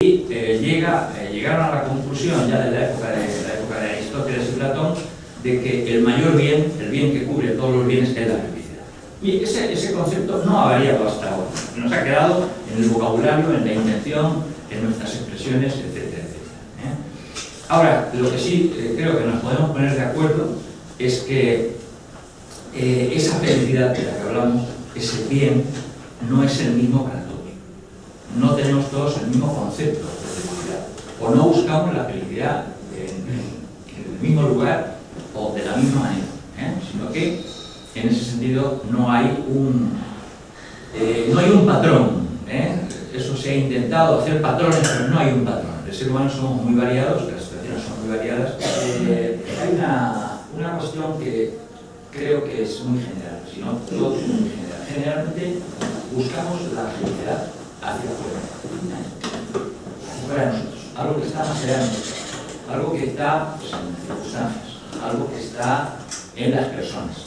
Y llegaron a la conclusión ya de la época de Aristóteles y Platón de que el mayor bien, el bien que cubre todos los bienes, es la felicidad. Y ese concepto no ha variado hasta ahora. Nos ha quedado en el vocabulario, en la intención, en nuestras expresiones, etcétera, etcétera. Ahora, lo que sí creo que nos podemos poner de acuerdo es que esa felicidad de la que hablamos, ese bien, no es el mismo para todos. No tenemos todos el mismo concepto de felicidad. O no buscamos la felicidad en el mismo lugar o de la misma manera, sino que en ese sentido no hay un patrón. Eso se ha intentado hacer patrones, pero no hay un patrón. Los seres humanos somos muy variados, las situaciones son muy variadas. Hay una cuestión que creo que es muy general, si no todo es muy general. Generalmente buscamos la felicidad hacia afuera de nosotros, algo que está más allá de nosotros, algo que está pues, en las circunstancias, algo que está en las personas,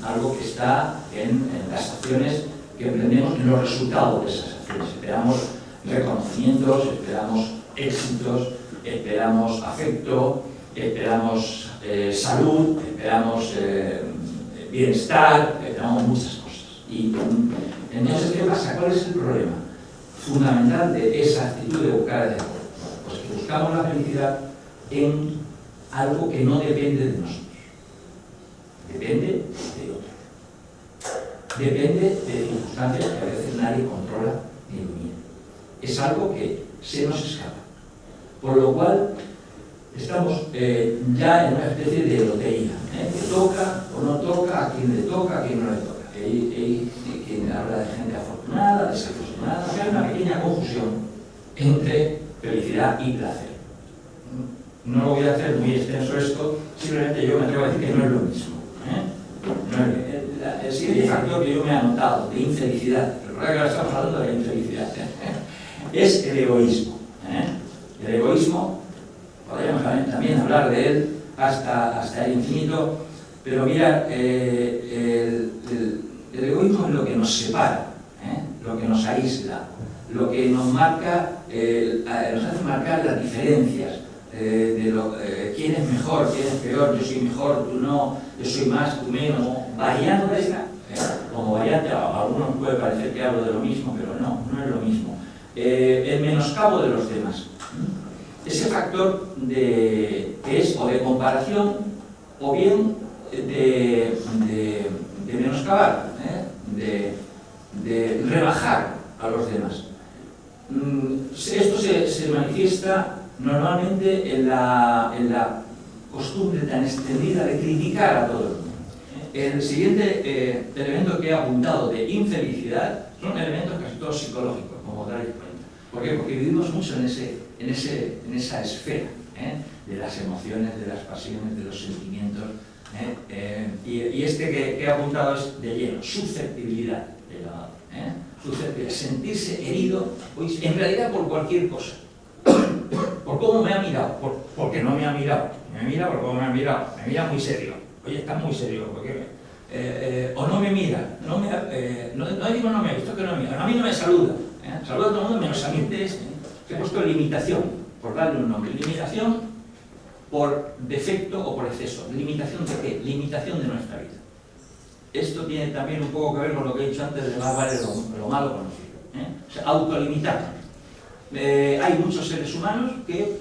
algo que está en las acciones que emprendemos, en los resultados de esas acciones. Esperamos reconocimientos, esperamos éxitos, esperamos afecto, esperamos salud, esperamos bienestar, esperamos muchas cosas. Y entonces, ¿qué pasa? ¿Cuál es el problema fundamental de esa actitud de buscar el amor? Pues que buscamos la felicidad en algo que no depende de nosotros. Depende de otro. Depende de circunstancias que a veces nadie controla ni domina. Es algo que se nos escapa. Por lo cual, estamos ya en una especie de lotería. Que toca o no toca, a quién le toca, a quién no le toca. Quien habla de gente afortunada, desafortunada, hay una pequeña confusión entre felicidad y placer. No voy a hacer muy extenso esto, simplemente yo me atrevo a decir que no es lo mismo. El siguiente factor que yo me he anotado de infelicidad, recuerda que ahora estamos hablando de la infelicidad, es el egoísmo. El egoísmo, podríamos también hablar de él hasta el infinito, pero mira, el egoísmo es lo que nos separa, lo que nos aísla, lo que nos marca, nos hace marcar las diferencias de quién es mejor, quién es peor, yo soy mejor, tú no, yo soy más, tú menos, variantes, como variante, a algunos puede parecer que hablo de lo mismo, pero no es lo mismo. El menoscabo de los demás. Ese factor que es o de comparación o bien de menoscabar, de rebajar a los demás. Esto se manifiesta normalmente en la costumbre tan extendida de criticar a todo el mundo. El siguiente elemento que he apuntado de infelicidad son elementos casi todos psicológicos, como daréis cuenta. ¿Por qué? Porque vivimos mucho en esa esfera de las emociones, de las pasiones, de los sentimientos. Y este que he apuntado es de lleno, susceptibilidad. Susceptibilidad, sentirse herido, en realidad por cualquier cosa. Por cómo me ha mirado, porque no me ha mirado. Me mira por cómo me ha mirado. Me mira muy serio. Oye, está muy serio. O no me mira. No digo no me ha visto que no me mira. A mí no me saluda. Saluda a todo el mundo menos a mí. He puesto limitación, por darle un nombre. Limitación por defecto o por exceso. ¿Limitación de qué? Limitación de nuestra vida. Esto tiene también un poco que ver con lo que he dicho antes de más vale lo malo conocido. O sea, autolimitarnos. Hay muchos seres humanos que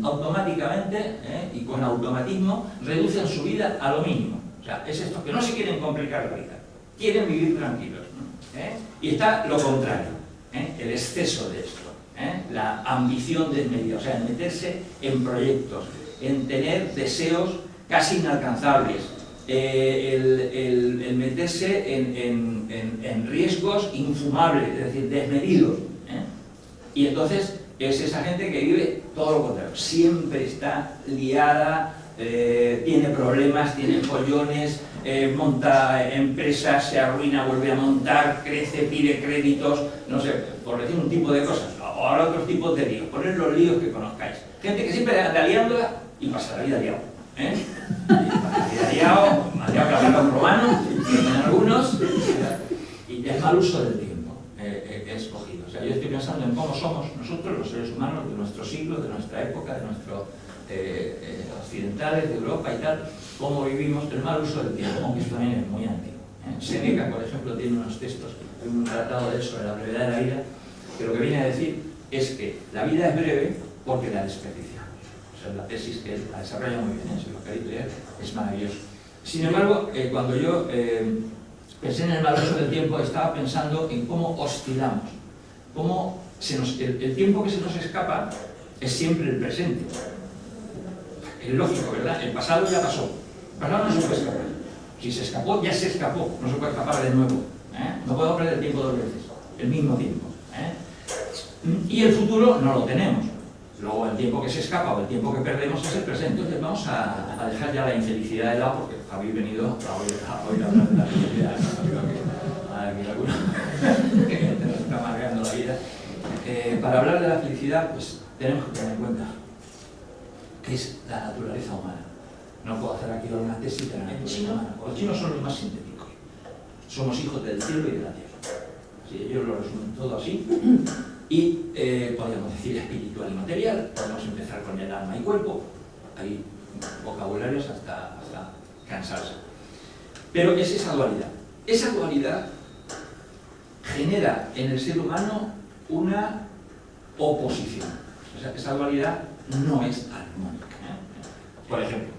automáticamente y con automatismo reducen su vida a lo mínimo. O sea, es estos que no se quieren complicar la vida, quieren vivir tranquilos. Y está lo contrario, el exceso de esto, la ambición desmedida, o sea, en meterse en proyectos, en tener deseos casi inalcanzables, el meterse en riesgos infumables, es decir, desmedidos. Y entonces es esa gente que vive todo lo contrario, siempre está liada, tiene problemas, tiene follones, monta empresas, se arruina, vuelve a montar, crece, pide créditos, no sé, por decir un tipo de cosas. Ahora otros tipos de líos, poner los líos que conozcáis. Gente que siempre anda liándola y pasa la vida liado. Pasa la vida liado que hablan los romanos, algunos, y es mal uso del tiempo escogido. O sea, yo estoy pensando en cómo somos nosotros, los seres humanos, de nuestro siglo, de nuestra época, de nuestro occidentales, de Europa y tal, cómo vivimos el mal uso del tiempo, aunque esto también es muy antiguo. Séneca, por ejemplo, tiene unos textos, un tratado de él sobre la brevedad de la vida, que lo que viene a decir es que la vida es breve porque la desperdiciamos. O sea, la tesis que él la desarrolla muy bien, si lo queréis leer, es maravilloso. Sin embargo, cuando yo pensé en el mal uso del tiempo, estaba pensando en cómo oscilamos, cómo el tiempo que se nos escapa es siempre el presente. Es lógico, ¿verdad? El pasado ya pasó. El pasado no se puede escapar. Si se escapó, ya se escapó. No se puede escapar de nuevo. No podemos perder el tiempo dos veces. El mismo tiempo. Y el futuro no lo tenemos. Luego el tiempo que se escapa o el tiempo que perdemos es el presente. Entonces vamos a dejar ya la infelicidad de lado porque habéis venido a oír hablar de la felicidad. Que nos está amargando la vida. Para hablar de la felicidad, pues tenemos que tener en cuenta que es la naturaleza humana. No puedo hacer aquí una tesis de la naturaleza humana. Los chinos son los más sintéticos. Somos hijos del cielo y de la tierra. Así, ellos lo resumen todo así. Y podríamos decir espiritual y material. Podemos empezar con el alma y cuerpo. Hay vocabularios hasta cansarse. Pero es esa dualidad. Esa dualidad genera en el ser humano una oposición. O sea, esa dualidad no es armónica. Por ejemplo,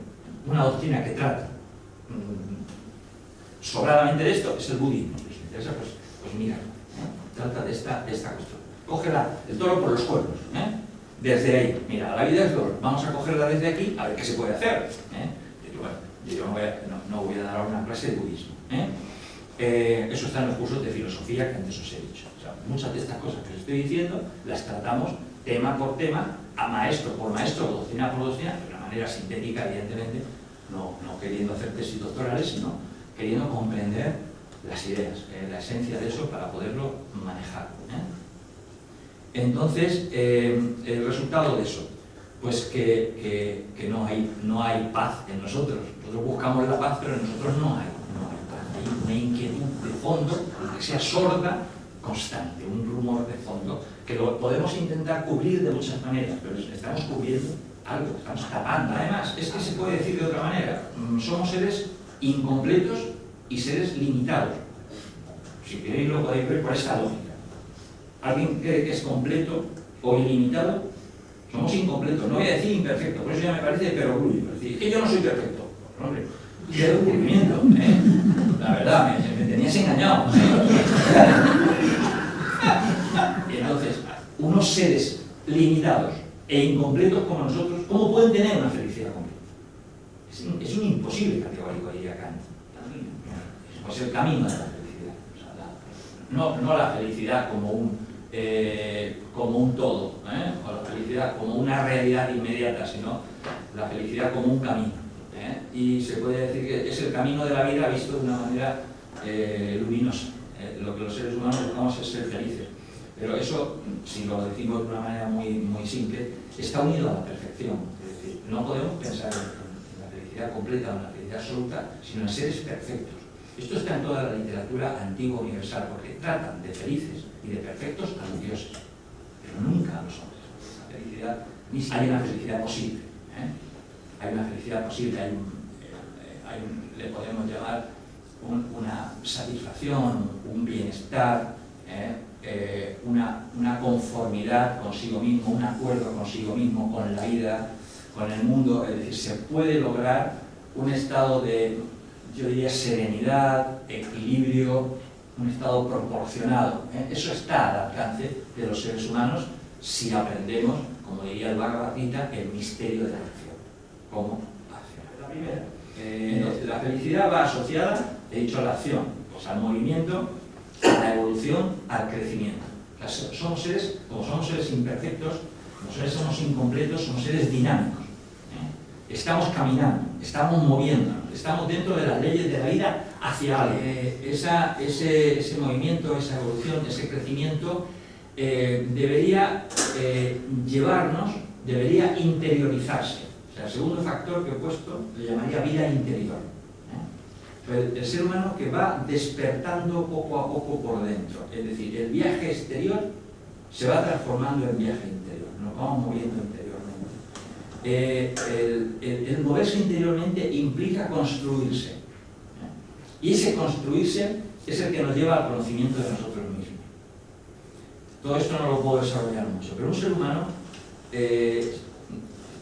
una doctrina que trata sobradamente de esto es el budismo. Si os interesa, pues mira, trata de esta cuestión. Cógela el toro por los cuernos. Desde ahí, mira, la vida es dolor. Vamos a cogerla desde aquí a ver qué se puede hacer. Yo no voy a dar ahora una clase de budismo. Eso está en los cursos de filosofía que antes os he dicho. O sea, muchas de estas cosas que os estoy diciendo las tratamos tema por tema, a maestro por maestro, doctrina por doctrina, de una manera sintética, evidentemente, no queriendo hacer tesis doctorales, sino queriendo comprender las ideas, la esencia de eso para poderlo manejar. Entonces, el resultado de eso, pues que no hay paz en nosotros. Nosotros buscamos la paz, pero en nosotros no hay paz. Hay una inquietud de fondo, que sea sorda, constante, un rumor de fondo, que lo podemos intentar cubrir de muchas maneras, pero estamos cubriendo algo, estamos tapando. Además, es que se puede decir de otra manera, somos seres incompletos y seres limitados. Si queréis lo podéis ver por esta lógica. Alguien cree que es completo o ilimitado, somos incompletos, no voy a decir imperfecto, por eso ya me parece de perogrullo. Es decir, que yo no soy perfecto. Hombre, qué descubrimiento, La verdad, me tenías engañado. Y entonces, unos seres limitados e incompletos como nosotros, ¿cómo pueden tener una felicidad completa? Es un imposible categórico, diría Kant. Es el camino de la felicidad. O sea, no la felicidad como un todo, o la felicidad como una realidad inmediata, sino la felicidad como un camino. Y se puede decir que es el camino de la vida visto de una manera luminosa. Lo que los seres humanos buscamos es ser felices. Pero eso, si lo decimos de una manera muy simple, está unido a la perfección. Es decir, no podemos pensar en la felicidad completa o en la felicidad absoluta, sino en seres perfectos. Esto está en toda la literatura antigua universal, porque tratan de felices y de perfectos a los dioses, pero nunca a los hombres. La felicidad, hay una felicidad posible. Hay una felicidad posible, le podemos llamar una satisfacción, un bienestar, una conformidad consigo mismo, un acuerdo consigo mismo, con la vida, con el mundo. Es decir, se puede lograr un estado de, yo diría, serenidad, equilibrio, un estado proporcionado. Eso está al alcance de los seres humanos si aprendemos, como diría el Bhagavad Gita, el misterio de la acción. ¿Cómo accionar? La primera. Entonces, la felicidad va asociada, he dicho, a la acción, pues al movimiento, a la evolución, al crecimiento. O sea, somos seres, como somos seres imperfectos, como seres somos incompletos, somos seres dinámicos. Estamos caminando, estamos moviéndonos, estamos dentro de las leyes de la vida hacia algo. Ese movimiento, esa evolución, ese crecimiento debería llevarnos, debería interiorizarse. O sea, el segundo factor que he puesto le llamaría vida interior. El ser humano que va despertando poco a poco por dentro. Es decir, el viaje exterior se va transformando en viaje interior, nos vamos moviendo interiormente. El moverse interiormente implica construirse, y ese construirse es el que nos lleva al conocimiento de nosotros mismos. Todo esto no lo puedo desarrollar mucho, pero un ser humano,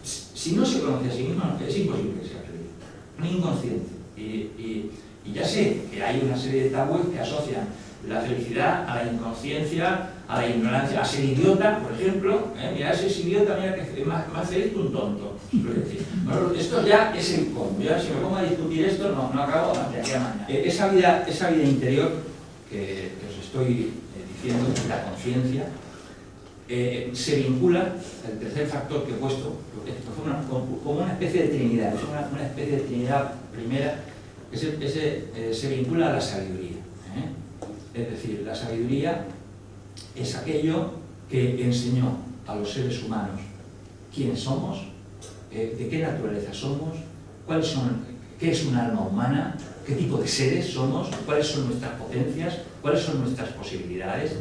si no se conoce a sí mismo, es imposible que sea feliz, un inconsciente. Y ya sé que hay una serie de tabúes que asocian la felicidad a la inconsciencia, a la ignorancia, a ser idiota, por ejemplo. Mira, si es idiota, mira que es más feliz que un tonto. Bueno, esto ya es el colmo. Ya si me pongo a discutir esto, no acabo de aquí a mañana. Esa vida interior que os estoy diciendo, la conciencia, se vincula, el tercer factor que he puesto, como una especie de trinidad, es una especie de trinidad primera, que se vincula a la sabiduría. Es decir, la sabiduría es aquello que enseñó a los seres humanos quiénes somos, de qué naturaleza somos, qué es un alma humana, qué tipo de seres somos, cuáles son nuestras potencias, cuáles son nuestras posibilidades,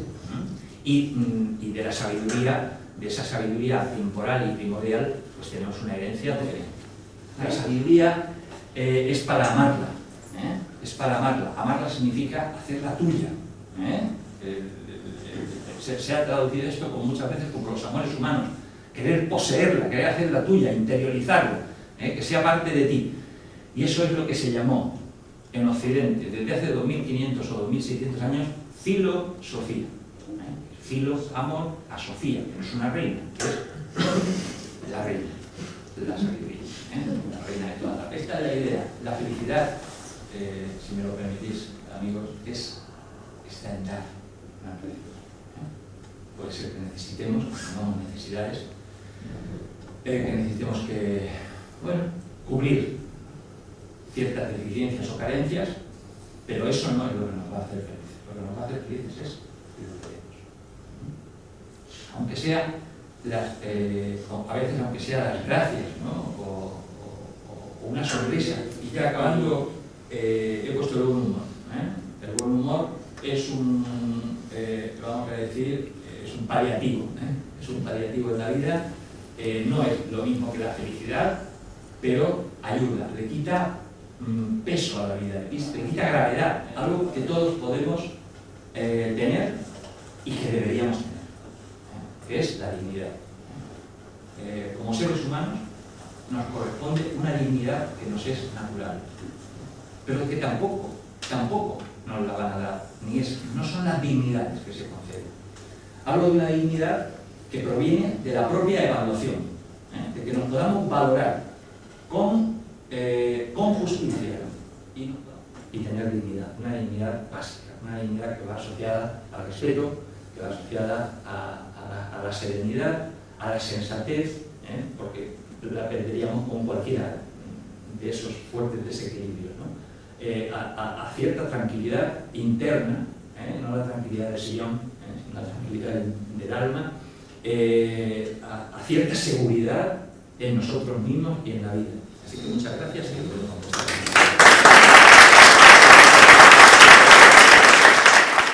y de la sabiduría, de esa sabiduría temporal y primordial, pues tenemos una herencia tremenda. La sabiduría es para amarla, es para amarla. Amarla significa hacerla tuya. Se ha traducido esto como muchas veces como los amores humanos, querer poseerla, querer hacerla tuya, interiorizarla, que sea parte de ti. Y eso es lo que se llamó en Occidente, desde hace 2500 o 2600 años, filosofía. Filo, amor, a Sofía, que no es una reina, es la reina de la sabiduría, la reina de toda la... Esta es la idea. La felicidad, si me lo permitís, amigos, está en dar. Puede ser que necesitemos, no necesidades, que necesitemos cubrir ciertas deficiencias o carencias, pero eso no es lo que nos va a hacer felices. Lo que nos va a hacer felices es lo que queremos. Aunque sea a veces aunque sea las gracias, ¿no? o una sonrisa. Y ya acabando, he puesto el buen humor. El buen humor es vamos a decir, es un paliativo. Es un paliativo en la vida. No es lo mismo que la felicidad, pero ayuda, le quita peso a la vida, le quita gravedad, algo que todos podemos tener y que deberíamos tener, que es la dignidad. Como seres humanos nos corresponde una dignidad que nos es natural, pero que tampoco nos la van a dar, no son las dignidades que se conceden. Hablo de una dignidad que proviene de la propia evaluación, de que nos podamos valorar con justicia y tener dignidad, una dignidad básica, una dignidad que va asociada al respeto, que va asociada a la serenidad, a la sensatez, porque la perderíamos con cualquiera de esos fuertes desequilibrios, ¿no? A cierta tranquilidad interna, no la tranquilidad del sillón, sino la tranquilidad del alma, a cierta seguridad en nosotros mismos y en la vida. Así que muchas gracias y